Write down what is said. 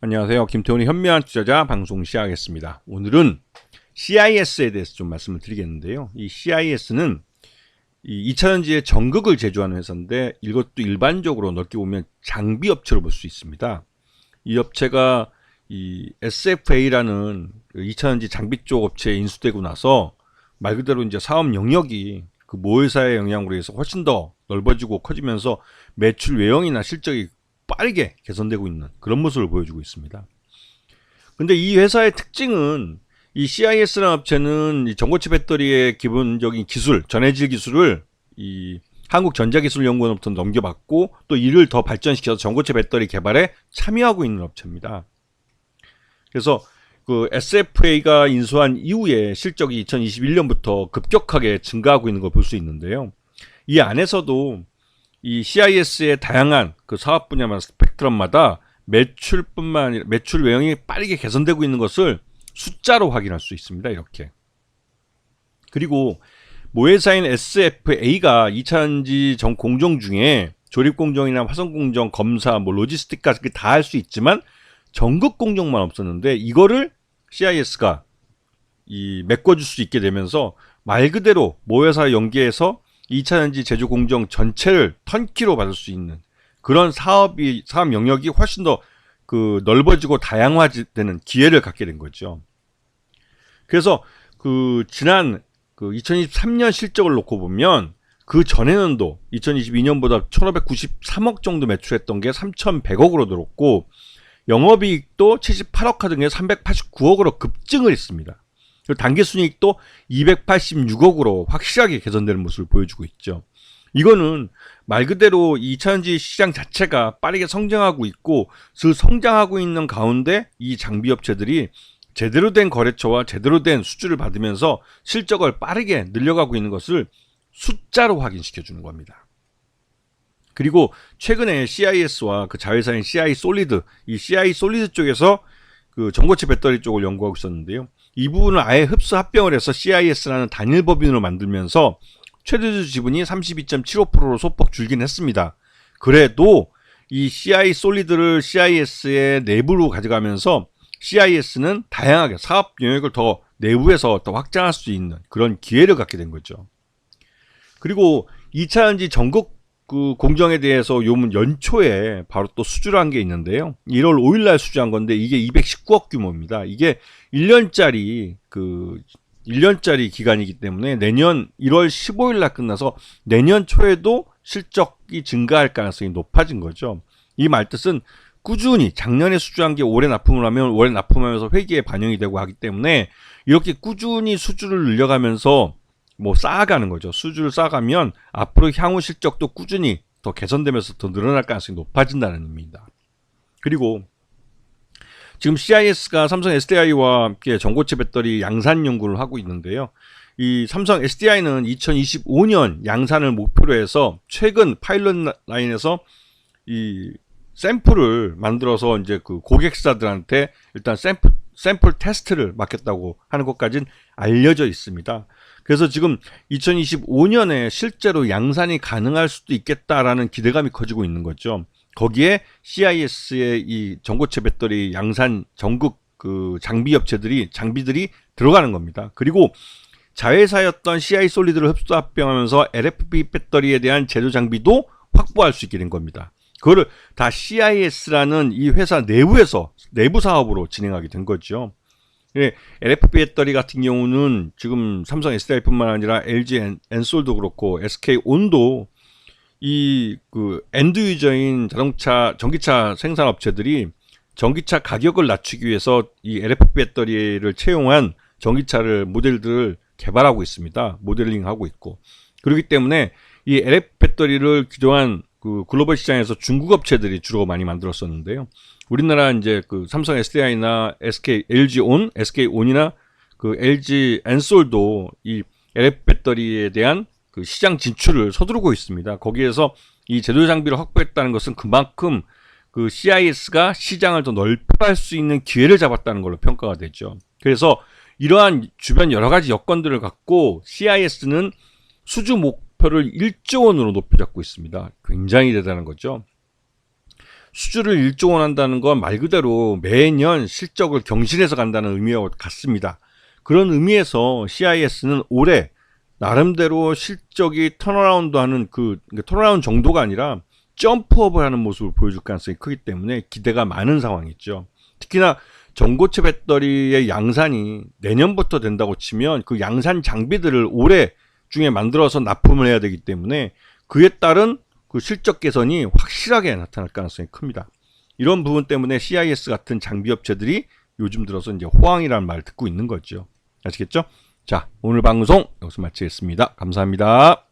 안녕하세요. 김태훈의 현명한 투자자 방송 시작하겠습니다. 오늘은 CIS에 대해서 좀 말씀을 드리겠는데요. 이 CIS는 이 2차전지의 전극을 제조하는 회사인데 이것도 일반적으로 넓게 보면 장비 업체로 볼 수 있습니다. 이 업체가 이 SFA라는 2차전지 장비 쪽 업체에 인수되고 나서 말 그대로 이제 사업 영역이 그 모회사의 영향으로 해서 훨씬 더 넓어지고 커지면서 매출 외형이나 실적이 빠르게 개선되고 있는 그런 모습을 보여주고 있습니다. 근데 이 회사의 특징은 이 CIS라는 업체는 이 전고체 배터리의 기본적인 기술, 전해질 기술을 이 한국전자기술연구원으로부터 넘겨받고 또 이를 더 발전시켜서 전고체 배터리 개발에 참여하고 있는 업체입니다. 그래서 그 SFA가 인수한 이후에 실적이 2021년부터 급격하게 증가하고 있는 걸 볼 수 있는데요. 이 안에서도 이 CIS의 다양한 그 사업 분야마다 스펙트럼마다 매출뿐만 아니라 매출 외형이 빠르게 개선되고 있는 것을 숫자로 확인할 수 있습니다. 이렇게. 그리고 모회사인 SFA가 2차전지 공정 중에 조립 공정이나 화성 공정, 검사, 로지스틱까지 다 할 수 있지만 전극 공정만 없었는데 이거를 CIS가 메꿔줄 수 있게 되면서 말 그대로 모회사 연계해서 2차전지 제조 공정 전체를 턴키로 받을 수 있는 그런 사업 영역이 훨씬 더 그 넓어지고 다양화되는 기회를 갖게 된 거죠. 그래서 그 지난 그 2023년 실적을 놓고 보면 그 전에는도 2022년보다 1,593억 정도 매출했던 게 3,100억으로 늘었고 영업이익도 78억 등에 389억으로 급증을 했습니다. 그리고 당기순이익도 286억으로 확실하게 개선되는 모습을 보여주고 있죠. 이거는 말 그대로 2차전지 시장 자체가 빠르게 성장하고 있고 그 성장하고 있는 가운데 이 장비업체들이 제대로 된 거래처와 제대로 된 수주를 받으면서 실적을 빠르게 늘려가고 있는 것을 숫자로 확인시켜 주는 겁니다. 그리고 최근에 CIS와 그 자회사인 CI 솔리드, 이 CI 솔리드 쪽에서 그 전고체 배터리 쪽을 연구하고 있었는데요. 이 부분을 아예 흡수 합병을 해서 CIS라는 단일 법인으로 만들면서 최대주 지분이 32.75%로 소폭 줄긴 했습니다. 그래도 이 CI 솔리드를 CIS의 내부로 가져가면서 CIS는 다양하게 사업 영역을 더 내부에서 더 확장할 수 있는 그런 기회를 갖게 된 거죠. 그리고 2차전지 전극 그 공정에 대해서 요번 연초에 바로 또 수주를 한 게 있는데요. 1월 5일 날 수주한 건데 이게 219억 규모입니다. 이게 1년짜리 기간이기 때문에 내년 1월 15일 날 끝나서 내년 초에도 실적이 증가할 가능성이 높아진 거죠. 이 말뜻은 꾸준히 작년에 수주한 게 올해 납품을 하면 올해 납품하면서 회계에 반영이 되고 하기 때문에 이렇게 꾸준히 수주를 늘려가면서 쌓아가는 거죠. 수주를 쌓아가면 앞으로 향후 실적도 꾸준히 더 개선되면서 더 늘어날 가능성이 높아진다는 의미입니다. 그리고 지금 CIS가 삼성 SDI와 함께 전고체 배터리 양산 연구를 하고 있는데요. 이 삼성 SDI는 2025년 양산을 목표로 해서 최근 파일럿 라인에서 이 샘플을 만들어서 이제 그 고객사들한테 일단 샘플 테스트를 맡겼다고 하는 것까지는 알려져 있습니다. 그래서 지금 2025년에 실제로 양산이 가능할 수도 있겠다라는 기대감이 커지고 있는 거죠. 거기에 CIS의 이 전고체 배터리 양산 전극 그 장비들이 들어가는 겁니다. 그리고 자회사였던 CI 솔리드를 흡수 합병하면서 LFP 배터리에 대한 제조 장비도 확보할 수 있게 된 겁니다. 그거를 다 CIS라는 이 회사 내부에서 내부 사업으로 진행하게 된 거죠. LFP 배터리 같은 경우는 지금 삼성 SDI뿐만 아니라 LG 엔솔도 그렇고 SK온도 이 그 엔드 유저인 전기차 생산업체들이 전기차 가격을 낮추기 위해서 이 LFP 배터리를 채용한 전기차를 모델들을 개발하고 있습니다. 모델링하고 있고 그렇기 때문에 이 LFP 배터리를 그동안 그 글로벌 시장에서 중국 업체들이 주로 많이 만들었었는데요. 우리나라 이제 그 삼성 SDI나 SK온이나 그 LG 엔솔도 이 LFP 배터리에 대한 그 시장 진출을 서두르고 있습니다. 거기에서 이 제조 장비를 확보했다는 것은 그만큼 그 CIS가 시장을 더 넓혀갈 수 있는 기회를 잡았다는 걸로 평가가 되죠. 그래서 이러한 주변 여러 가지 여건들을 갖고 CIS는 수주 목표를 1조 원으로 높여 잡고 있습니다. 굉장히 대단한 거죠. 수주를 1조 원 한다는 건 말 그대로 매년 실적을 경신해서 간다는 의미와 같습니다. 그런 의미에서 CIS는 올해 나름대로 실적이 턴어라운드 하는 그러니까 턴어라운드 정도가 아니라 점프업을 하는 모습을 보여줄 가능성이 크기 때문에 기대가 많은 상황이죠. 특히나 전고체 배터리의 양산이 내년부터 된다고 치면 그 양산 장비들을 올해 중에 만들어서 납품을 해야 되기 때문에 그에 따른 그 실적 개선이 확실하게 나타날 가능성이 큽니다. 이런 부분 때문에 CIS 같은 장비 업체들이 요즘 들어서 이제 호황이라는 말을 듣고 있는 거죠. 아시겠죠? 자, 오늘 방송 여기서 마치겠습니다. 감사합니다.